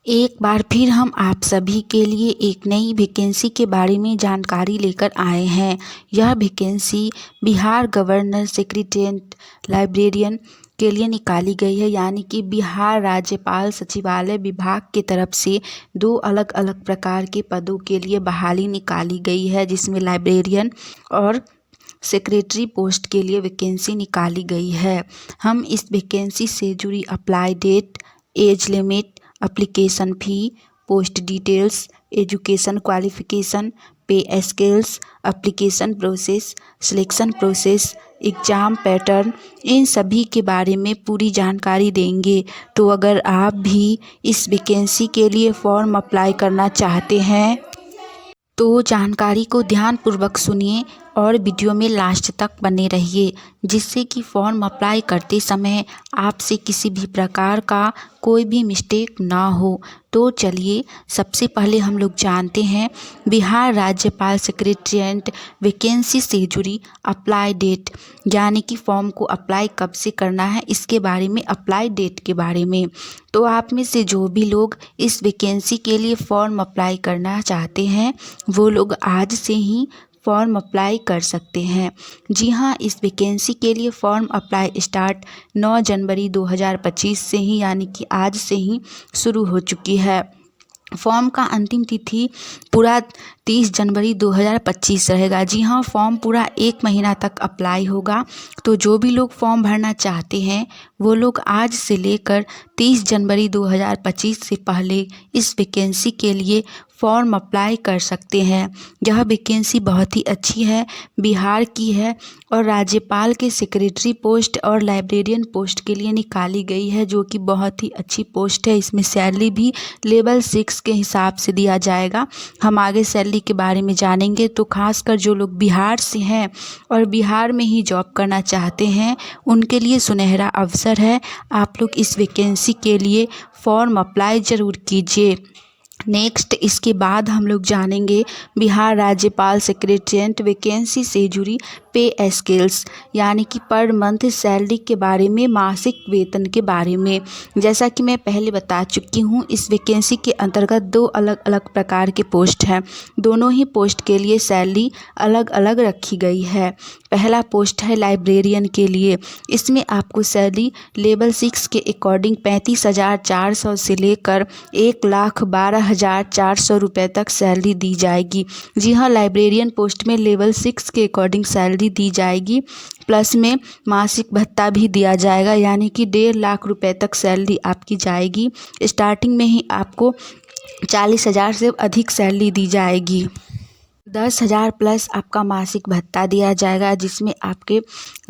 एक बार फिर हम आप सभी के लिए एक नई वैकेंसी के बारे में जानकारी लेकर आए हैं। यह vacancy Bihar governor secretariat librarian के लिए निकाली गई है, यानी कि बिहार राज्यपाल सचिवालय विभाग की तरफ से दो अलग अलग प्रकार के पदों के लिए बहाली निकाली गई है, जिसमें लाइब्रेरियन और सेक्रेटरी पोस्ट के लिए वैकेंसी निकाली गई है। हम इस वैकेंसी से जुड़ी apply date, age limit, application fee, post details, education qualification, pay scales, application process, selection process, exam pattern, इन सभी के बारे में पूरी जानकारी देंगे। तो अगर आप भी इस वैकेंसी के लिए फॉर्म अप्लाई करना चाहते हैं तो जानकारी को ध्यानपूर्वक सुनिए और वीडियो में लास्ट तक बने रहिए, जिससे कि फॉर्म अप्लाई करते समय आपसे किसी भी प्रकार का कोई भी मिस्टेक ना हो। तो चलिए सबसे पहले हम लोग जानते हैं बिहार राज्यपाल सेक्रेटेरिएट वैकेंसी से जुड़ी अप्लाई डेट, यानी कि फॉर्म को अप्लाई कब से करना है इसके बारे में, अप्लाई डेट के बारे में। तो आप में से जो भी लोग इस वैकेंसी के लिए फॉर्म अप्लाई करना चाहते हैं वो लोग आज से ही फॉर्म अप्लाई कर सकते हैं। जी हाँ, इस वैकेंसी के लिए फॉर्म अप्लाई स्टार्ट 9 जनवरी 2025 से ही, यानी कि आज से ही शुरू हो चुकी है। फॉर्म का अंतिम तिथि पूरा 30 जनवरी 2025 रहेगा। जी हाँ, फॉर्म पूरा 1 महीना तक अप्लाई होगा। तो जो भी लोग फॉर्म भरना चाहते हैं वो लोग आज से लेकर 30 जनवरी 2025 से पहले इस वैकेंसी के लिए फॉर्म अप्लाई कर सकते हैं। यह वैकेंसी बहुत ही अच्छी है, बिहार की है और राज्यपाल के सेक्रेटरी पोस्ट और लाइब्रेरियन पोस्ट के लिए निकाली गई है, जो कि बहुत ही अच्छी पोस्ट है। इसमें सैलरी भी लेवल 6 के हिसाब से दिया जाएगा। हम आगे सैलरी के बारे में जानेंगे। तो खासकर जो लोग बिहार से हैं और बिहार में ही जॉब करना चाहते हैं उनके लिए सुनहरा अवसर है। आप लोग इस वैकेंसी के लिए फॉर्म अप्लाई ज़रूर कीजिए। नेक्स्ट, इसके बाद हम लोग जानेंगे बिहार राज्यपाल सेक्रेटेरिएट वैकेंसी से जुड़ी पे स्केल्स, यानी कि पर मंथ सैलरी के बारे में, मासिक वेतन के बारे में। जैसा कि मैं पहले बता चुकी हूँ, इस वैकेंसी के अंतर्गत दो अलग अलग प्रकार के पोस्ट हैं। दोनों ही पोस्ट के लिए सैलरी अलग अलग रखी गई है। पहला पोस्ट है लाइब्रेरियन के लिए। इसमें आपको सैलरी लेवल 6 के अकॉर्डिंग 35,400 से लेकर 1,12,400 रुपये तक सैलरी दी जाएगी। जी हाँ, लाइब्रेरियन पोस्ट में लेवल 6 के अकॉर्डिंग सैलरी दी जाएगी, प्लस में मासिक भत्ता भी दिया जाएगा, यानी कि 1.5 लाख रुपए तक सैलरी आपकी जाएगी। स्टार्टिंग में ही आपको 40,000 से अधिक सैलरी दी जाएगी। 10,000 प्लस आपका मासिक भत्ता दिया जाएगा, जिसमें आपके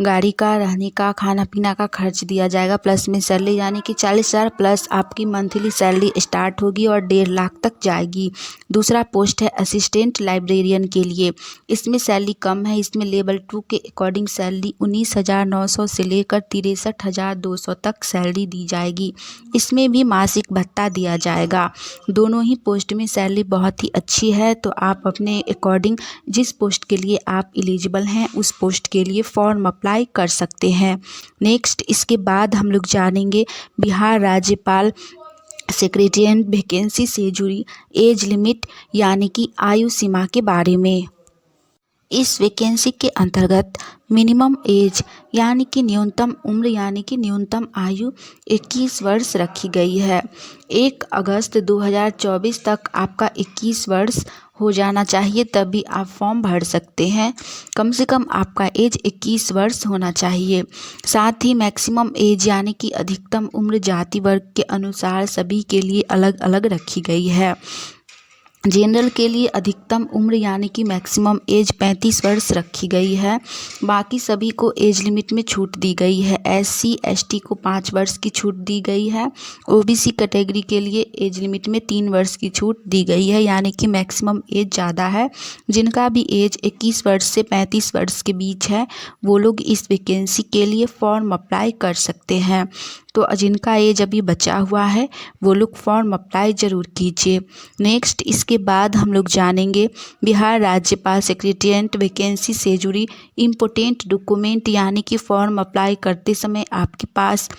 गाड़ी का, रहने का, खाना पीना का खर्च दिया जाएगा, प्लस में सैलरी, यानी कि 40,000 प्लस आपकी मंथली सैलरी स्टार्ट होगी और 1.5 लाख तक जाएगी। दूसरा पोस्ट है असिस्टेंट लाइब्रेरियन के लिए। इसमें सैलरी कम है। इसमें लेवल 2 के अकॉर्डिंग सैलरी 19,900 से लेकर 63,200 तक सैलरी दी जाएगी। इसमें भी मासिक भत्ता दिया जाएगा। दोनों ही पोस्ट में सैलरी बहुत ही अच्छी है। तो आप अपने अकॉर्डिंग जिस पोस्ट के लिए आप एलिजिबल हैं उस पोस्ट के लिए फॉर्म अप्लाई कर सकते हैं। नेक्स्ट, इसके बाद हम लोग जानेंगे बिहार राज्यपाल सेक्रेटेरिएट वैकेंसी से जुड़ी एज लिमिट, यानी कि आयु सीमा के बारे में। इस वैकेंसी के अंतर्गत मिनिमम एज, यानी कि न्यूनतम उम्र, यानी कि न्यूनतम आयु 21 वर्ष रखी गई है। 1 अगस्त 2024 तक आपका 21 वर्ष हो जाना चाहिए, तभी आप फॉर्म भर सकते हैं। कम से कम आपका एज 21 वर्ष होना चाहिए। साथ ही मैक्सिमम एज, यानी कि अधिकतम उम्र जाति वर्ग के अनुसार सभी के लिए अलग अलग रखी गई है। जनरल के लिए अधिकतम उम्र, यानी कि मैक्सिमम एज 35 वर्ष रखी गई है। बाकी सभी को एज लिमिट में छूट दी गई है। SC ST को 5 वर्ष की छूट दी गई है। OBC कैटेगरी के लिए एज लिमिट में 3 वर्ष की छूट दी गई है, यानी कि मैक्सिमम एज ज़्यादा है। जिनका भी एज 21 वर्ष से 35 वर्ष के बीच है वो लोग इस वैकेंसी के लिए फॉर्म अप्लाई कर सकते हैं। तो जिनका एज अभी बचा हुआ है वो लोग फॉर्म अप्लाई ज़रूर कीजिए। नेक्स्ट, इसके बाद हम लोग जानेंगे बिहार राज्यपाल सेक्रेटेरिएट वैकेंसी से जुड़ी इम्पोर्टेंट डॉक्यूमेंट, यानी कि फॉर्म अप्लाई करते समय आपके पास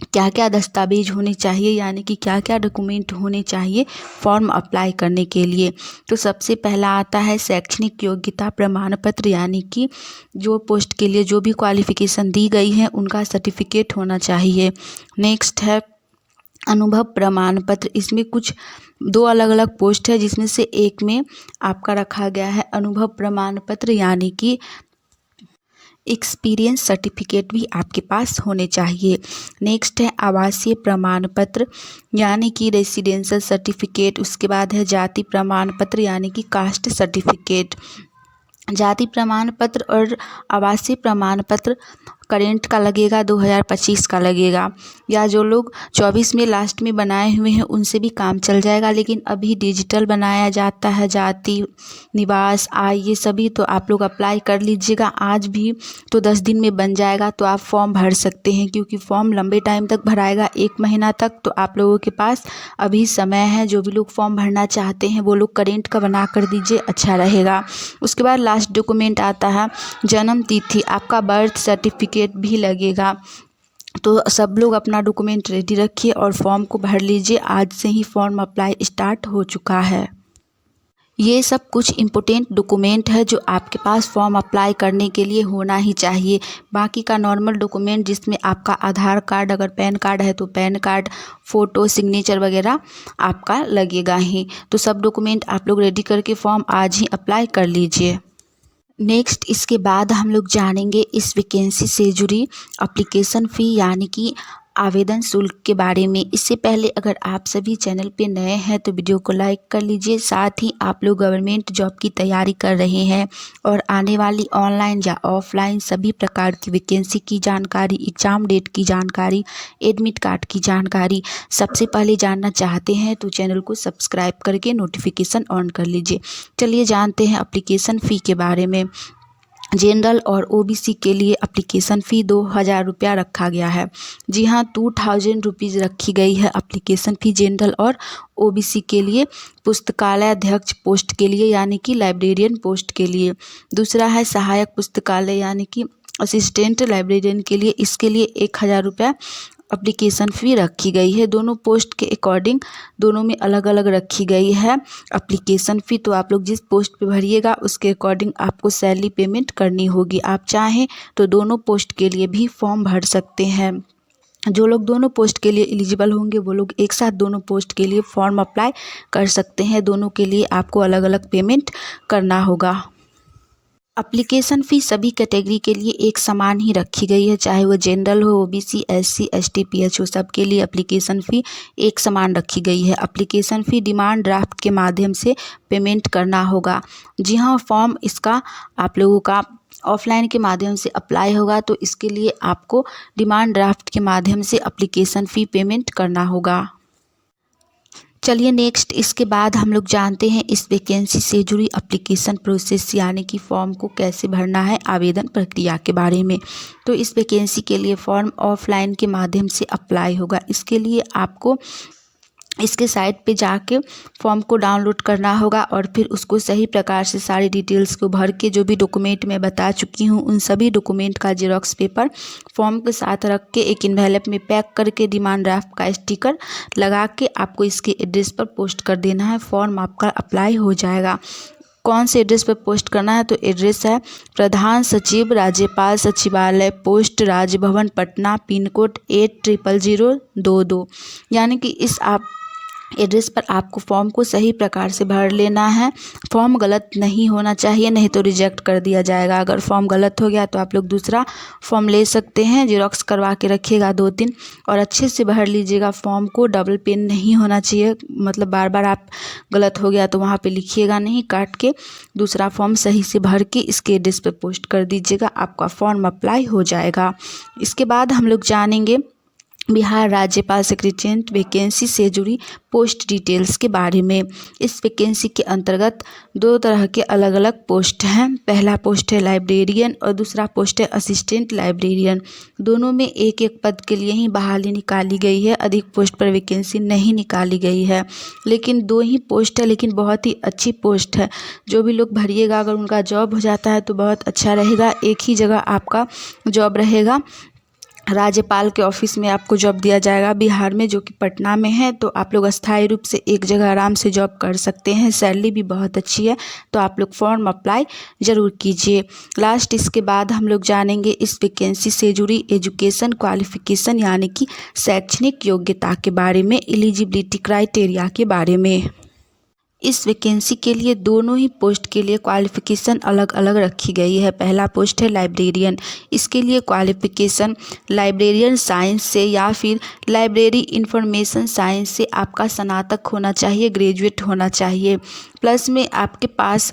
क्या क्या दस्तावेज होने चाहिए, यानी कि क्या क्या डॉक्यूमेंट होने चाहिए फॉर्म अप्लाई करने के लिए। तो सबसे पहला आता है शैक्षणिक योग्यता प्रमाण पत्र, यानी कि जो पोस्ट के लिए जो भी क्वालिफ़िकेशन दी गई है उनका सर्टिफिकेट होना चाहिए। नेक्स्ट है अनुभव प्रमाण पत्र। इसमें कुछ 2 अलग अलग पोस्ट है, जिसमें से एक में आपका रखा गया है अनुभव प्रमाण पत्र, यानी कि एक्सपीरियंस सर्टिफिकेट भी आपके पास होने चाहिए। नेक्स्ट है आवासीय प्रमाण पत्र, यानी कि रेसिडेंशियल सर्टिफिकेट। उसके बाद है जाति प्रमाण पत्र, यानी कि कास्ट सर्टिफिकेट। जाति प्रमाण पत्र और आवासीय प्रमाण पत्र करेंट का लगेगा, 2025 का लगेगा, या जो लोग 24 में लास्ट में बनाए हुए हैं उनसे भी काम चल जाएगा। लेकिन अभी डिजिटल बनाया जाता है जाति, निवास, आय, ये सभी, तो आप लोग अप्लाई कर लीजिएगा। आज भी तो 10 दिन में बन जाएगा, तो आप फॉर्म भर सकते हैं, क्योंकि फॉर्म लंबे टाइम तक भराएगा, 1 महीना तक। तो आप लोगों के पास अभी समय है। जो भी लोग फॉर्म भरना चाहते हैं वो लोग करेंट का बना कर दीजिए, अच्छा रहेगा। उसके बाद लास्ट डॉक्यूमेंट आता है जन्म तिथि, आपका बर्थ सर्टिफिकेट भी लगेगा। तो सब लोग अपना डॉक्यूमेंट रेडी रखिए और फॉर्म को भर लीजिए। आज से ही फॉर्म अप्लाई स्टार्ट हो चुका है। ये सब कुछ इम्पोर्टेंट डॉक्यूमेंट है जो आपके पास फॉर्म अप्लाई करने के लिए होना ही चाहिए। बाकी का नॉर्मल डॉक्यूमेंट, जिसमें आपका आधार कार्ड, अगर पैन कार्ड है तो पैन कार्ड, फ़ोटो, सिग्नेचर वगैरह आपका लगेगा ही। तो सब डॉक्यूमेंट आप लोग रेडी करके फॉर्म आज ही अप्लाई कर लीजिए। नेक्स्ट इसके बाद हम लोग जानेंगे इस वैकेंसी से जुड़ी एप्लीकेशन फ़ी, यानी कि आवेदन शुल्क के बारे में। इससे पहले अगर आप सभी चैनल पे नए हैं तो वीडियो को लाइक कर लीजिए। साथ ही आप लोग गवर्नमेंट जॉब की तैयारी कर रहे हैं और आने वाली ऑनलाइन या ऑफलाइन सभी प्रकार की वैकेंसी की जानकारी, एग्ज़ाम डेट की जानकारी, एडमिट कार्ड की जानकारी सबसे पहले जानना चाहते हैं तो चैनल को सब्सक्राइब करके नोटिफिकेशन ऑन कर लीजिए। चलिए जानते हैं एप्लीकेशन फ़ी के बारे में। जनरल और ओबीसी के लिए एप्लीकेशन फ़ी 2000 रुपया रखा गया है। जी हाँ, 2000 रुपीज़ रखी गई है एप्लीकेशन फ़ी जनरल और ओबीसी के लिए। पुस्तकालय अध्यक्ष पोस्ट के लिए, यानी कि लाइब्रेरियन पोस्ट के लिए। दूसरा है सहायक पुस्तकालय, यानी कि असिस्टेंट लाइब्रेरियन के लिए। इसके लिए 1000 रुपया एप्लीकेशन फ़ी रखी गई है। दोनों पोस्ट के अकॉर्डिंग दोनों में अलग अलग रखी गई है एप्लीकेशन फ़ी। तो आप लोग जिस पोस्ट पे भरिएगा उसके अकॉर्डिंग आपको सैलरी पेमेंट करनी होगी। आप चाहें तो दोनों पोस्ट के लिए भी फॉर्म भर सकते हैं। जो लोग दोनों पोस्ट के लिए एलिजिबल होंगे वो लोग एक साथ दोनों पोस्ट के लिए फॉर्म अप्लाई कर सकते हैं। दोनों के लिए आपको अलग अलग पेमेंट करना होगा। एप्लीकेशन फ़ी सभी कैटेगरी के लिए एक समान ही रखी गई है, चाहे वो जनरल हो, ओबीसी, एससी, एसटी, पीएच हो, सबके लिए एप्लीकेशन फ़ी एक समान रखी गई है। एप्लीकेशन फ़ी डिमांड ड्राफ्ट के माध्यम से पेमेंट करना होगा। जी हाँ, फॉर्म इसका आप लोगों का ऑफलाइन के माध्यम से अप्लाई होगा, तो इसके लिए आपको डिमांड ड्राफ्ट के माध्यम से एप्लीकेशन फ़ी पेमेंट करना होगा। चलिए नेक्स्ट इसके बाद हम लोग जानते हैं इस वैकेंसी से जुड़ी एप्लीकेशन प्रोसेस, यानी कि फॉर्म को कैसे भरना है, आवेदन प्रक्रिया के बारे में। तो इस वैकेंसी के लिए फॉर्म ऑफलाइन के माध्यम से अप्लाई होगा। इसके लिए आपको इसके साइट पे जाके फॉर्म को डाउनलोड करना होगा और फिर उसको सही प्रकार से सारी डिटेल्स को भर के, जो भी डॉक्यूमेंट मैं बता चुकी हूँ उन सभी डॉक्यूमेंट का जेरॉक्स पेपर फॉर्म के साथ रख के एक एनवेलप में पैक करके डिमांड ड्राफ्ट का स्टिकर लगा के आपको इसके एड्रेस पर पोस्ट कर देना है। फॉर्म आपका अप्लाई हो जाएगा। कौन से एड्रेस पर पोस्ट करना है, तो एड्रेस है प्रधान सचिव राज्यपाल सचिवालय, post Raj Bhavan Patna, pin code 800022। यानी कि इस आप एड्रेस पर आपको फॉर्म को सही प्रकार से भर लेना है। फॉर्म गलत नहीं होना चाहिए, नहीं तो रिजेक्ट कर दिया जाएगा। अगर फॉर्म गलत हो गया तो आप लोग दूसरा फॉर्म ले सकते हैं, जेरॉक्स करवा के रखिएगा 2-3 और अच्छे से भर लीजिएगा। फॉर्म को डबल पेन नहीं होना चाहिए, मतलब बार बार आप गलत हो गया तो वहाँ पे लिखिएगा नहीं, काट के दूसरा फॉर्म सही से भर के इसके एड्रेस पर पोस्ट कर दीजिएगा, आपका फॉर्म अप्लाई हो जाएगा। इसके बाद हम लोग जानेंगे बिहार राज्यपाल सेक्रेटेरिएट वैकेंसी से जुड़ी पोस्ट डिटेल्स के बारे में। इस वैकेंसी के अंतर्गत 2 तरह के अलग अलग पोस्ट हैं। पहला पोस्ट है लाइब्रेरियन और दूसरा पोस्ट है असिस्टेंट लाइब्रेरियन। दोनों में एक एक पद के लिए ही बहाली निकाली गई है, अधिक पोस्ट पर वैकेंसी नहीं निकाली गई है। लेकिन 2 ही पोस्ट है, लेकिन बहुत ही अच्छी पोस्ट है। जो भी लोग भरिएगा अगर उनका जॉब हो जाता है तो बहुत अच्छा रहेगा, एक ही जगह आपका जॉब रहेगा। राज्यपाल के ऑफिस में आपको जॉब दिया जाएगा बिहार में, जो कि पटना में है। तो आप लोग अस्थायी रूप से एक जगह आराम से जॉब कर सकते हैं। सैलरी भी बहुत अच्छी है, तो आप लोग फॉर्म अप्लाई ज़रूर कीजिए। लास्ट इसके बाद हम लोग जानेंगे इस वैकेंसी से जुड़ी एजुकेशन क्वालिफिकेशन यानी कि शैक्षणिक योग्यता के बारे में, एलिजिबिलिटी क्राइटेरिया के बारे में। इस वैकेंसी के लिए दोनों ही पोस्ट के लिए क्वालिफ़िकेशन अलग अलग रखी गई है। पहला पोस्ट है लाइब्रेरियन। इसके लिए क्वालिफ़िकेशन लाइब्रेरियन साइंस से या फिर लाइब्रेरी इंफॉर्मेशन साइंस से आपका स्नातक होना चाहिए, ग्रेजुएट होना चाहिए। प्लस में आपके पास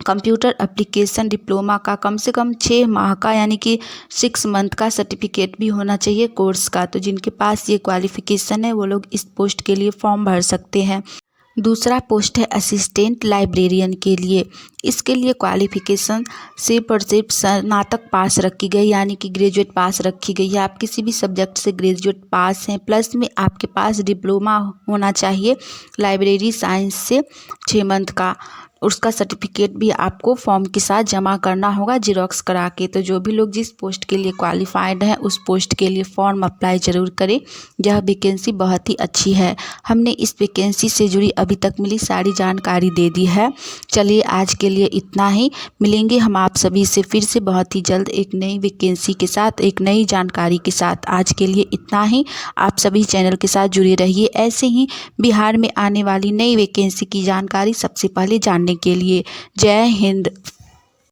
कंप्यूटर एप्लीकेशन डिप्लोमा का कम से कम 6 माह का यानी कि 6 मंथ का सर्टिफिकेट भी होना चाहिए कोर्स का। तो जिनके पास ये क्वालिफ़िकेशन है वो लोग इस पोस्ट के लिए फॉर्म भर सकते हैं। दूसरा पोस्ट है असिस्टेंट लाइब्रेरियन के लिए। इसके लिए क्वालिफ़िकेशन सिर्फ और सिर्फ स्नातक पास रखी गई यानी कि ग्रेजुएट पास रखी गई है। आप किसी भी सब्जेक्ट से ग्रेजुएट पास हैं, प्लस में आपके पास डिप्लोमा होना चाहिए लाइब्रेरी साइंस से 6 मंथ का। उसका सर्टिफिकेट भी आपको फॉर्म के साथ जमा करना होगा जिरॉक्स करा के। तो जो भी लोग जिस पोस्ट के लिए क्वालिफाइड हैं उस पोस्ट के लिए फॉर्म अप्लाई ज़रूर करें। यह वैकेंसी बहुत ही अच्छी है। हमने इस वैकेंसी से जुड़ी अभी तक मिली सारी जानकारी दे दी है। चलिए आज के लिए इतना ही। मिलेंगे हम आप सभी से फिर से बहुत ही जल्द एक नई वैकेंसी के साथ, एक नई जानकारी के साथ। आज के लिए इतना ही। आप सभी चैनल के साथ जुड़े रहिए। ऐसे ही बिहार में आने वाली नई वैकेंसी की जानकारी सबसे पहले जानने के लिए। जय हिंद।